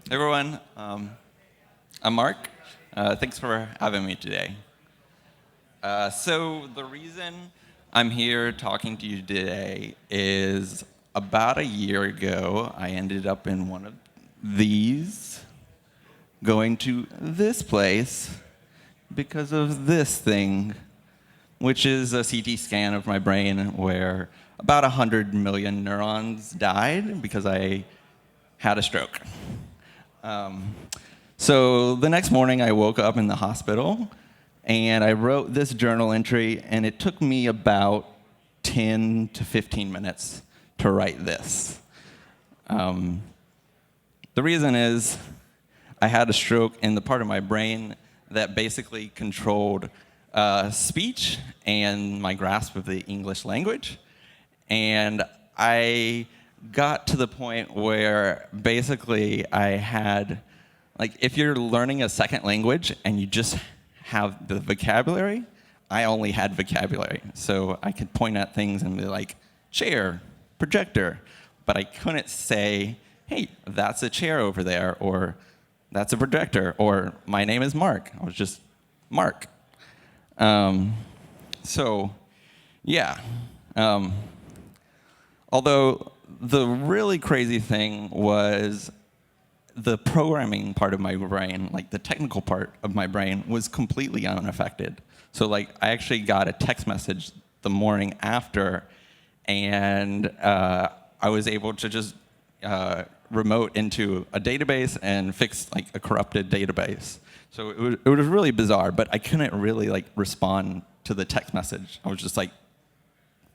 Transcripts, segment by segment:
Hey everyone, I'm Mark. Thanks for having me today. So the reason I'm here talking to you today is about a year ago, I ended up in one of these, going to this place because of this thing, which is a CT scan of my brain where about 100 million neurons died because I had a stroke. So the next morning, I woke up in the hospital, and I wrote this journal entry, and it took me about 10 to 15 minutes to write this. The reason is I had a stroke in the part of my brain that basically controlled speech and my grasp of the English language. And I got to the point where basically I had, like, if you're learning a second language and you just have the vocabulary, I only had vocabulary. So I could point at things and be like, chair, projector, but I couldn't say, hey, that's a chair over there, or that's a projector, or my name is Mark. I was just Mark. So, yeah. Although the really crazy thing was the programming part of my brain, like the technical part of my brain, was completely unaffected. So like I actually got a text message the morning after, and I was able to just remote into a database and fix like a corrupted database. So it was really bizarre, but I couldn't really like respond to the text message. I was just like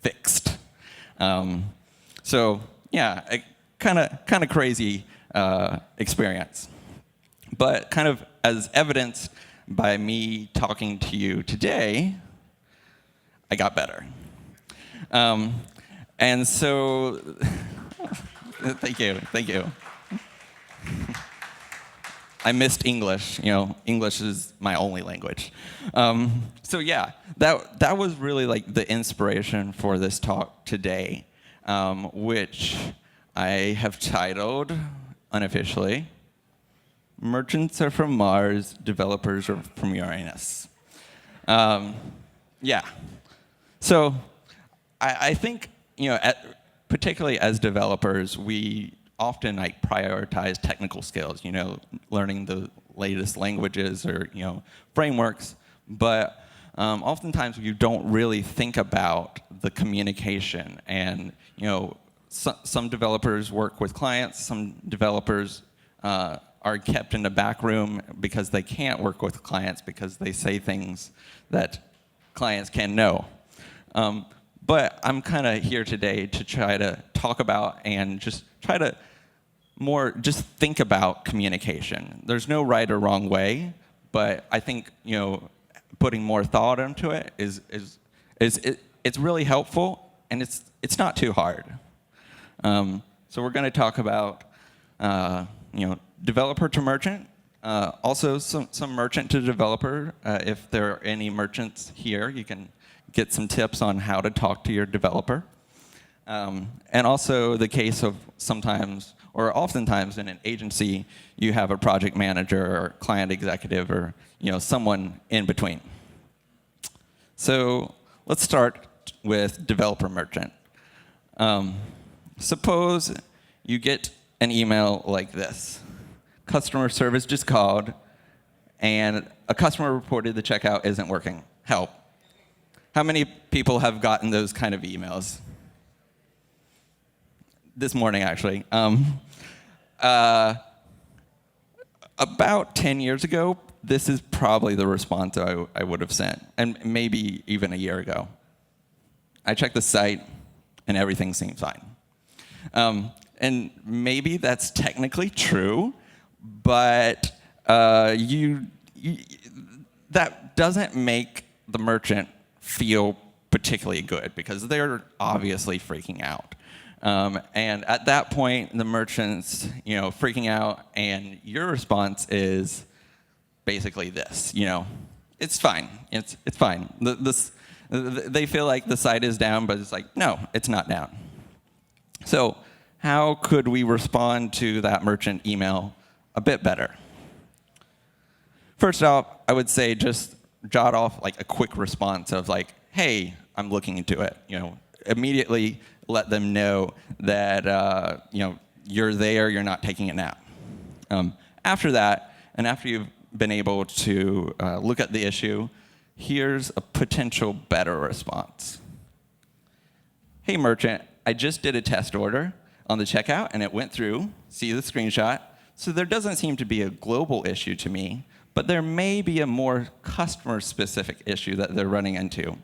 fixed. So yeah, kind of crazy experience. But kind of as evidenced by me talking to you today, I got better. And so, thank you. I missed English. You know, English is my only language. So yeah, that was really like the inspiration for this talk today, which I have titled, unofficially, Merchants Are from Mars, Developers Are from Uranus. Yeah. So I think, you know, particularly as developers, we often like prioritize technical skills, you know, learning the latest languages or, you know, frameworks, but oftentimes you don't really think about the communication. And, you know, some developers work with clients, some developers are kept in the back room because they can't work with clients because they say things that clients can know. But I'm kind of here today to try to talk about and just try to just think about communication. There's no right or wrong way, but I think, you know, putting more thought into it it's really helpful, and it's not too hard. So we're going to talk about you know, developer to merchant, also some merchant to developer. If there are any merchants here, you can get some tips on how to talk to your developer. And also the case of sometimes, or oftentimes in an agency, you have a project manager or client executive or, you know, someone in between. So let's start with developer merchant. Suppose you get an email like this. Customer service just called, and a customer reported the checkout isn't working. Help. How many people have gotten those kind of emails? This morning, actually. About 10 years ago, this is probably the response I would have sent, and maybe even a year ago. I checked the site, and everything seems fine. And maybe that's technically true, but that doesn't make the merchant feel particularly good because they're obviously freaking out. And at that point, the merchant's, you know, freaking out, and your response is basically this, you know, it's fine, it's fine. They feel like the site is down, but it's like, no, it's not down. So how could we respond to that merchant email a bit better. First off, I would say just jot off like a quick response of like, hey, I'm looking into it. Immediately let them know that you're there, you're not taking a nap. After that, and after you've been able to look at the issue, here's a potential better response. Hey merchant, I just did a test order on the checkout and it went through, see the screenshot, so there doesn't seem to be a global issue to me, but there may be a more customer-specific issue that they're running into.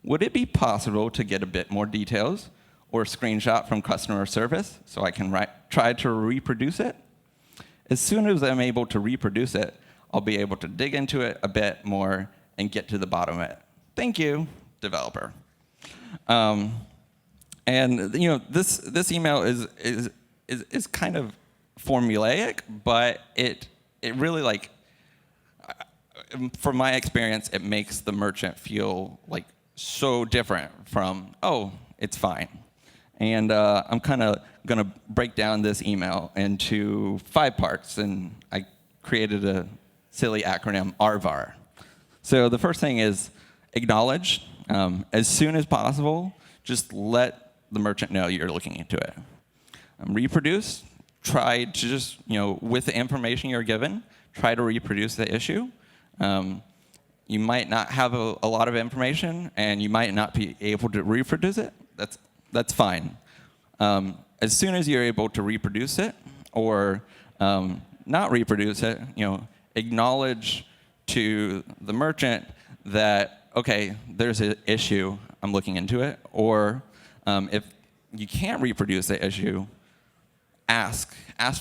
Would it be possible to get a bit more details or a screenshot from customer service so I can try to reproduce it? As soon as I'm able to reproduce it, I'll be able to dig into it a bit more and get to the bottom of it. Thank you, developer. This email is kind of formulaic, but it really like, from my experience, it makes the merchant feel like so different from, oh, it's fine. And I'm kind of going to break down this email into 5 parts, and I created a silly acronym, RVAR. So the first thing is acknowledge. As soon as possible, just let the merchant know you're looking into it. Reproduce. Try to just, with the information you're given, try to reproduce the issue. You might not have a lot of information, and you might not be able to reproduce it. That's fine. As soon as you're able to reproduce it, or not reproduce it, acknowledge to the merchant that, okay, there's an issue, I'm looking into it. Or if you can't reproduce the issue, ask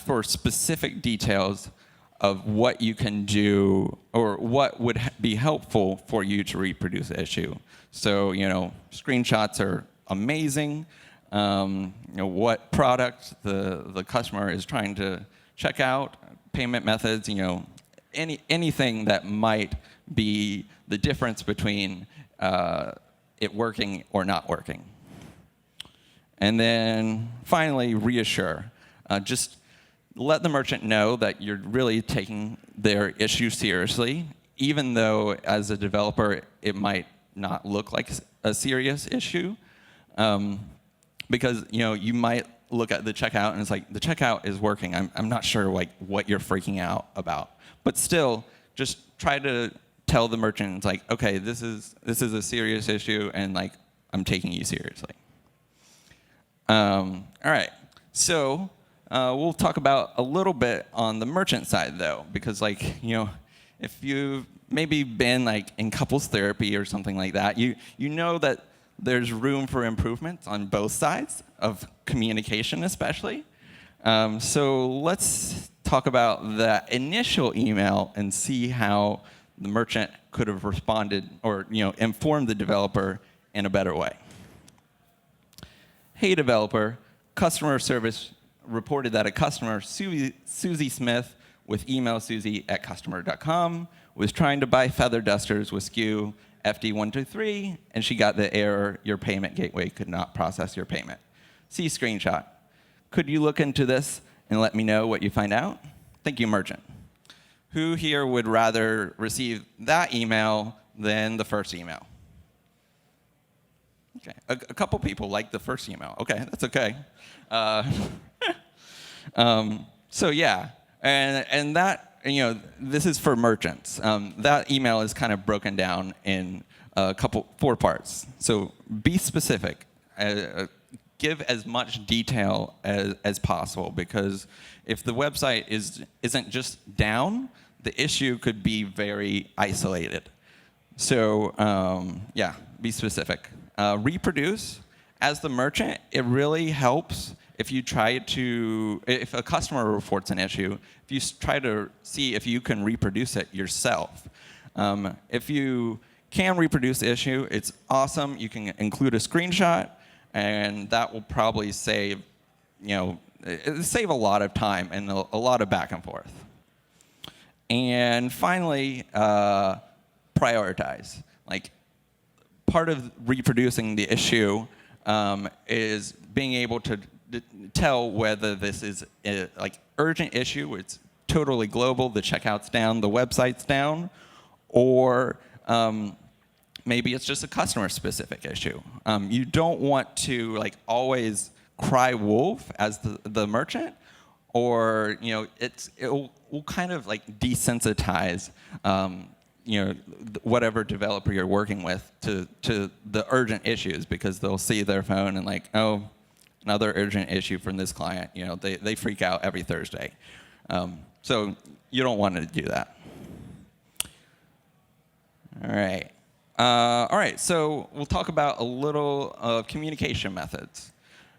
for specific details of what you can do or what would be helpful for you to reproduce the issue. So, screenshots are amazing. What product the customer is trying to check out, payment methods, anything that might be the difference between it working or not working. And then finally, reassure. Just let the merchant know that you're really taking their issue seriously, even though as a developer it might not look like a serious issue. Because you might look at the checkout and it's like, the checkout is working. I'm not sure what you're freaking out about. But still, just try to tell the merchant, it's like, okay, this is a serious issue, and I'm taking you seriously. All right, so we'll talk about a little bit on the merchant side though, because if you've maybe been in couples therapy or something like that, you know that there's room for improvement on both sides of communication, especially. So let's talk about that initial email and see how the merchant could have responded or informed the developer in a better way. Hey developer, customer service reported that a customer, Susie Smith, with email susie@customer.com, was trying to buy feather dusters with SKU FD123, and she got the error, your payment gateway could not process your payment. See screenshot. Could you look into this and let me know what you find out? Thank you, merchant. Who here would rather receive that email than the first email? Okay, a couple people like the first email. Okay, that's okay. So yeah, and that, this is for merchants. That email is kind of broken down in 4 parts. So be specific. Give as much detail as possible, because if the website isn't just down, the issue could be very isolated. So yeah, be specific. Reproduce. As the merchant, it really helps if a customer reports an issue, if you try to see if you can reproduce it yourself. If you can reproduce the issue, it's awesome. You can include a screenshot, and that will probably save a lot of time and a lot of back and forth. And finally, prioritize. Part of reproducing the issue is being able to tell whether this is a urgent issue, it's totally global, the checkout's down, the website's down, or maybe it's just a customer-specific issue. You don't want to like always cry wolf as the merchant, or it will kind of like desensitize whatever developer you're working with to the urgent issues, because they'll see their phone and like, oh, another urgent issue from this client. They freak out every Thursday. So you don't want to do that. All right, so we'll talk about a little of communication methods.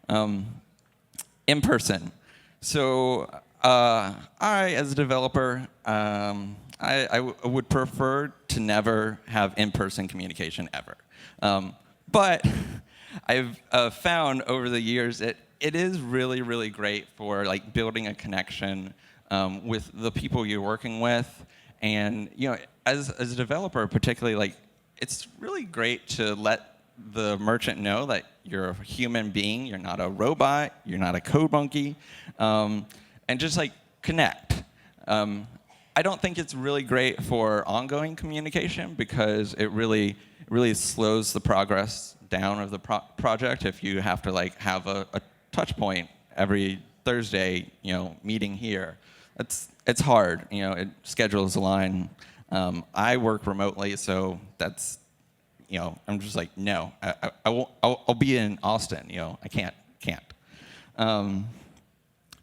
In person. So I, as a developer, I would prefer to never have in-person communication ever. But I've found over the years that it is really, really great for like building a connection with the people you're working with. And as a developer, particularly, like it's really great to let the merchant know that you're a human being, you're not a robot, you're not a code monkey, and just like connect. I don't think it's really great for ongoing communication, because it really slows the progress down of the project if you have to like have a touch point every Thursday, meeting here. It's hard, schedules align. I work remotely, so that's, I'm just like, no, I won't. I'll be in Austin. I can't.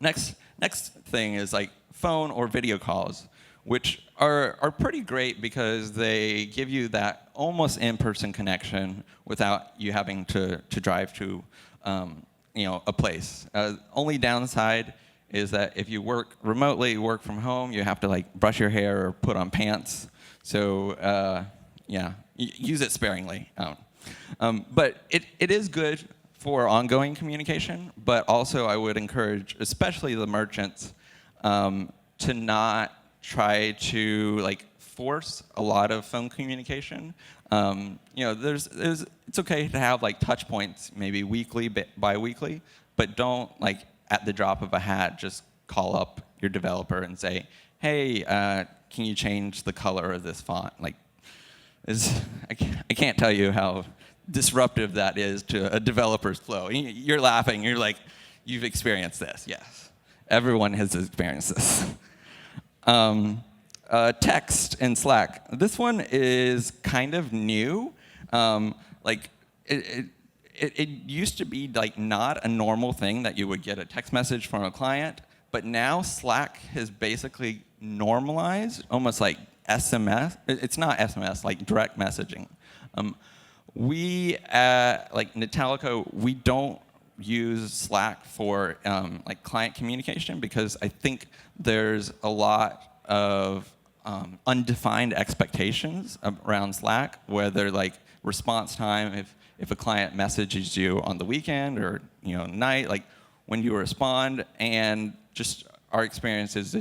Next thing is like phone or video calls, which are pretty great because they give you that almost in-person connection without you having to drive to a place. Only downside is that if you work remotely, work from home, you have to like brush your hair or put on pants. So use it sparingly. But it is good for ongoing communication, but also I would encourage, especially the merchants, to not try to like force a lot of phone communication. It's okay to have like touch points, maybe weekly, bi-weekly, but don't like at the drop of a hat just call up your developer and say, hey, can you change the color of this font? Like, I can't tell you how disruptive that is to a developer's flow. You're laughing. You're like, you've experienced this. Yes. Everyone has experienced this. Text in Slack. This one is kind of new. It used to be like not a normal thing that you would get a text message from a client, but now Slack has basically normalized almost like SMS. It's not SMS, like direct messaging. We at like Natalico, we don't use Slack for like client communication, because I think there's a lot of undefined expectations around Slack, whether like response time, if a client messages you on the weekend or night, like when you respond, and just our experience is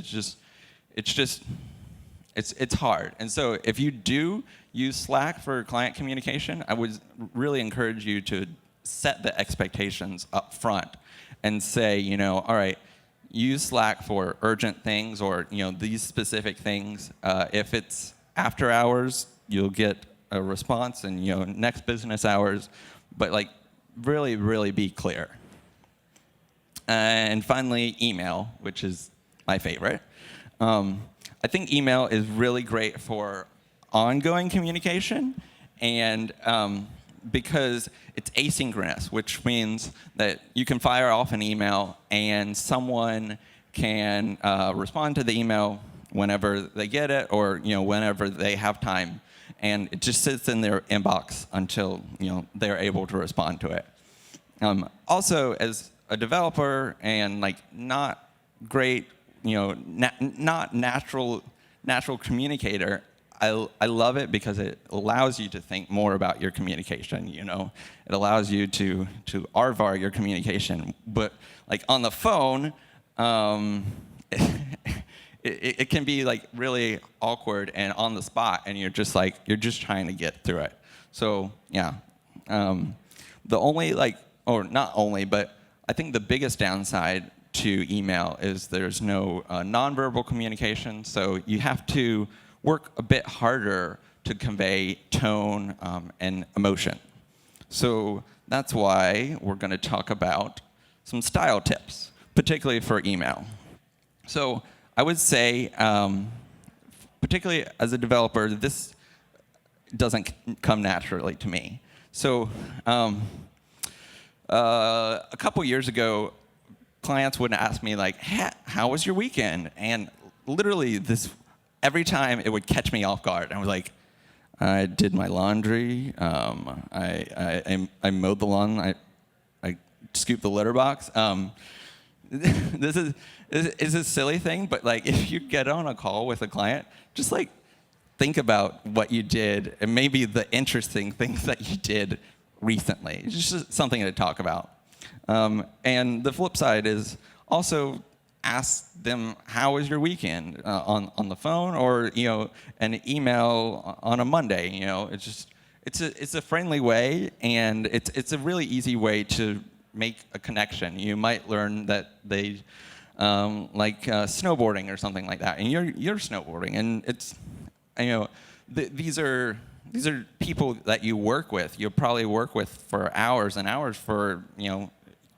it's hard. And so if you do use Slack for client communication, I would really encourage you to set the expectations up front and say, all right, use Slack for urgent things or these specific things. If it's after hours, you'll get a response, and next business hours, but like really be clear. And finally, email, which is my favorite. I think email is really great for ongoing communication, and because it's asynchronous, which means that you can fire off an email and someone can respond to the email whenever they get it, or whenever they have time, and it just sits in their inbox until they're able to respond to it. Also, as a developer and like not great, not natural communicator, I love it because it allows you to think more about your communication. It allows you to arvar your communication. But like on the phone, it can be like really awkward and on the spot, and you're just trying to get through it. So yeah, the only but I think the biggest downside to email is there's no nonverbal communication, so you have to work a bit harder to convey tone and emotion. So that's why we're going to talk about some style tips, particularly for email. So I would say, particularly as a developer, this doesn't come naturally to me. So a couple years ago, clients would ask me, like, hey, how was your weekend? And literally, every time it would catch me off guard. I was like, I did my laundry. I mowed the lawn. I scooped the litter box. This is a silly thing, but like if you get on a call with a client, just like think about what you did and maybe the interesting things that you did recently. It's just something to talk about. And the flip side is also ask them, how was your weekend on the phone or an email on a Monday. It's a friendly way, and it's a really easy way to make a connection. You might learn that they like snowboarding or something like that, and you're snowboarding, and it's these are people that you work with. You'll probably work with for hours and hours for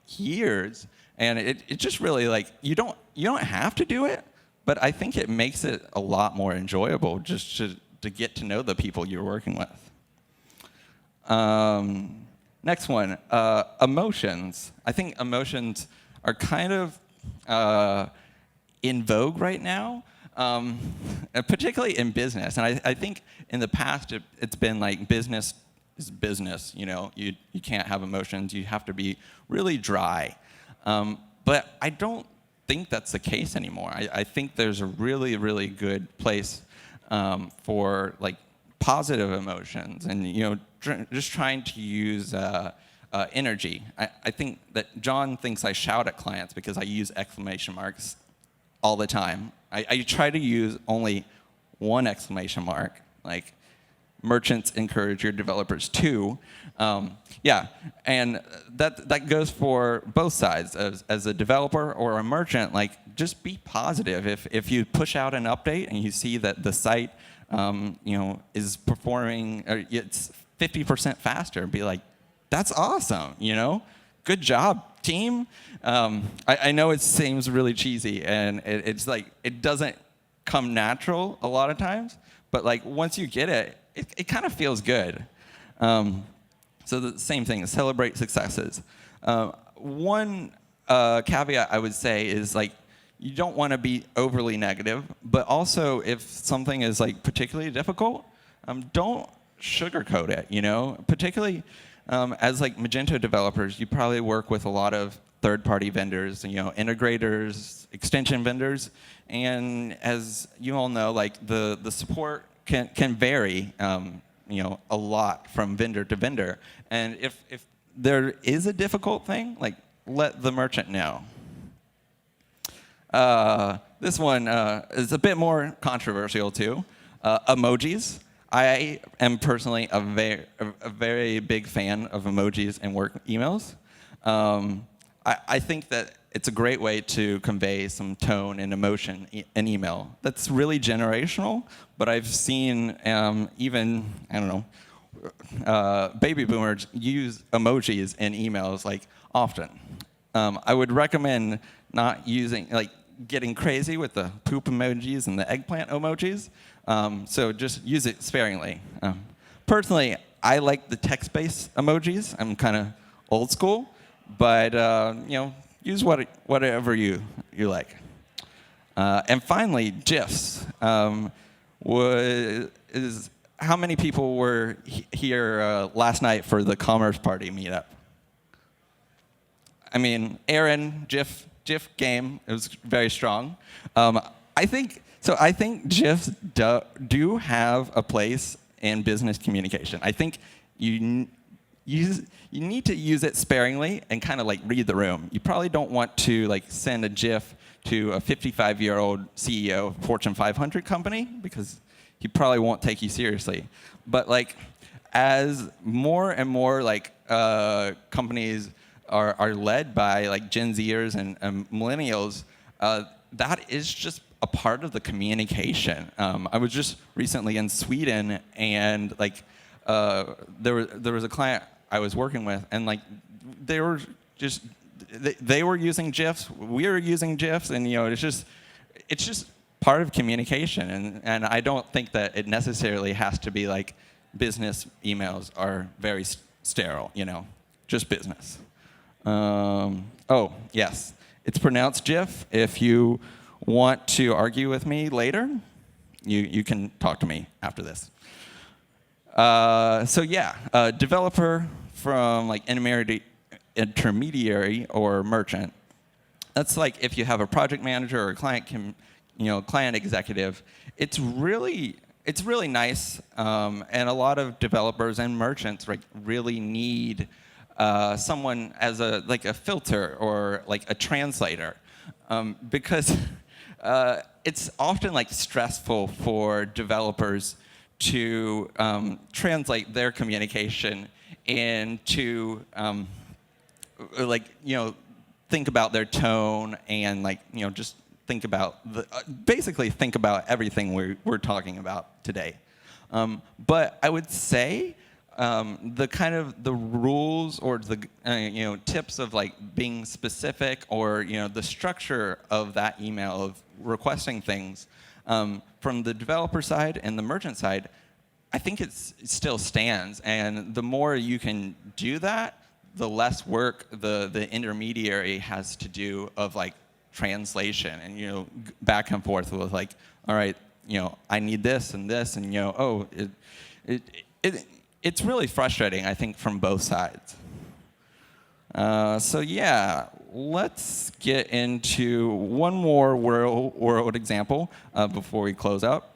years. And it just really, like, you don't have to do it, but I think it makes it a lot more enjoyable just to get to know the people you're working with. Next one, emotions. I think emotions are kind of in vogue right now, particularly in business. And I think in the past it's been like business is business. You can't have emotions. You have to be really dry. But I don't think that's the case anymore. I think there's a really, really good place for like positive emotions, and just trying to use energy. I think that John thinks I shout at clients because I use exclamation marks all the time. I try to use only one exclamation mark. Like, merchants encourage your developers too. Yeah, and that goes for both sides. As a developer or a merchant, like, just be positive. If you push out an update and you see that the site, is performing, or it's 50% faster, be like, that's awesome. Good job, team. I know it seems really cheesy, and it's like it doesn't come natural a lot of times, but like once you get it, it kind of feels good. So the same thing, celebrate successes. One caveat I would say is, like, you don't want to be overly negative, but also if something is like particularly difficult, don't sugarcoat it. Particularly as like Magento developers, you probably work with a lot of third-party vendors, integrators, extension vendors, and as you all know, like the support can vary, a lot from vendor to vendor. And if there is a difficult thing, like, let the merchant know. This one is a bit more controversial too. Emojis. I am personally a very big fan of emojis in work emails. I think that it's a great way to convey some tone and emotion in email. That's really generational, but I've seen even, I don't know, baby boomers use emojis in emails like often. I would recommend not using, like, getting crazy with the poop emojis and the eggplant emojis. So just use it sparingly. Personally, I like the text-based emojis. I'm kind of old school, but use whatever you like. And finally, GIFs. How many people were here last night for the Commerce Party meetup? I mean, Aaron, GIF game, it was very strong. I think GIFs do have a place in business communication. I think you need to use it sparingly and kind of like read the room. You probably don't want to like send a GIF to a 55-year-old CEO of a Fortune 500 company because he probably won't take you seriously. But like, as more and more like companies are led by like Gen Zers and millennials, that is just a part of the communication. I was just recently in Sweden, and like there was a client I was working with, and like they were just they were using GIFs, we were using GIFs, and it's just part of communication, and I don't think that it necessarily has to be like business emails are very sterile, just business. Oh, yes, it's pronounced GIF. If you want to argue with me later, you can talk to me after this. So yeah, developer from like intermediary or merchant. That's like if you have a project manager or a client client executive. It's really nice, and a lot of developers and merchants really need someone as a filter or like a translator, because it's often like stressful for developers to translate their communication into think about their tone and just think about basically think about everything we're talking about today. But I would say the rules or the tips of like being specific or the structure of that email of requesting things from the developer side and the merchant side, I think it still stands. And the more you can do that, the less work the intermediary has to do of like translation and back and forth with like, all right, I need this and this, and it's really frustrating, I think, from both sides. So yeah, let's get into one more world example before we close out.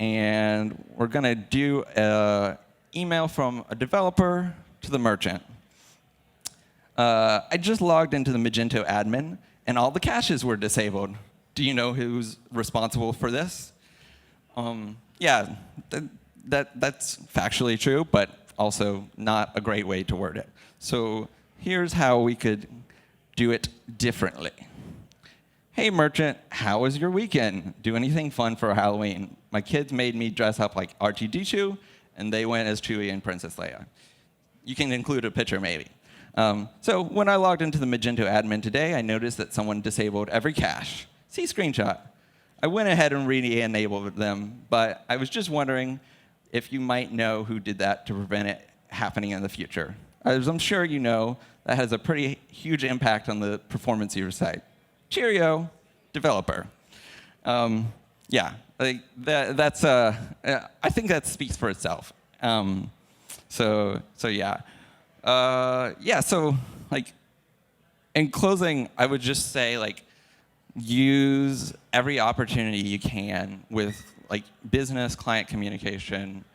And we're going to do an email from a developer to the merchant. I just logged into the Magento admin, and all the caches were disabled. Do you know who's responsible for this? Yeah, that's factually true, but also not a great way to word it. So here's how we could do it differently. Hey merchant, how was your weekend? Do anything fun for Halloween? My kids made me dress up like R2-D2, and they went as Chewie and Princess Leia. You can include a picture maybe. So when I logged into the Magento admin today, I noticed that someone disabled every cache. See screenshot. I went ahead and re-enabled them, but I was just wondering if you might know who did that to prevent it happening in the future. As I'm sure you know, that has a pretty huge impact on the performance of your site. Cheerio, developer. Yeah, like that's I think that speaks for itself. So yeah. Yeah, so like in closing, I would just say like use every opportunity you can with like business client communication,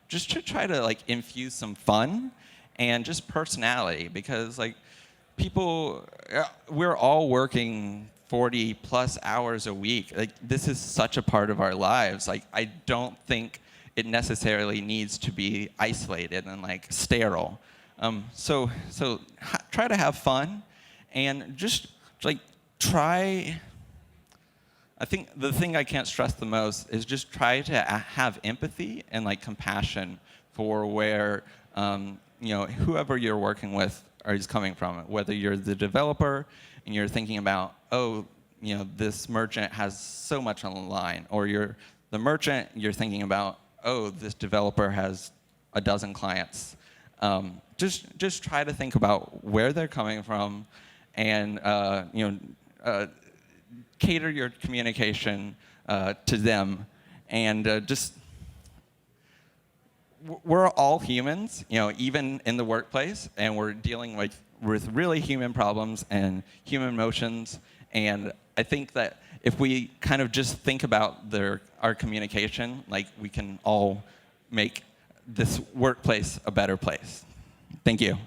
just to try to like infuse some fun and just personality, because like people, we're all working 40 plus hours a week. Like this is such a part of our lives. Like I don't think it necessarily needs to be isolated and like sterile. So try to have fun and just like try. I think the thing I can't stress the most is just try to have empathy and like compassion for where whoever you're working with is coming from. Whether you're the developer and you're thinking about, oh, this merchant has so much on the line, or you're the merchant, you're thinking about, oh, this developer has a dozen clients. Just try to think about where they're coming from, and cater your communication to them, and just we're all humans, even in the workplace, and we're dealing with really human problems and human emotions. And I think that if we kind of just think about our communication, like we can all make this workplace a better place. Thank you.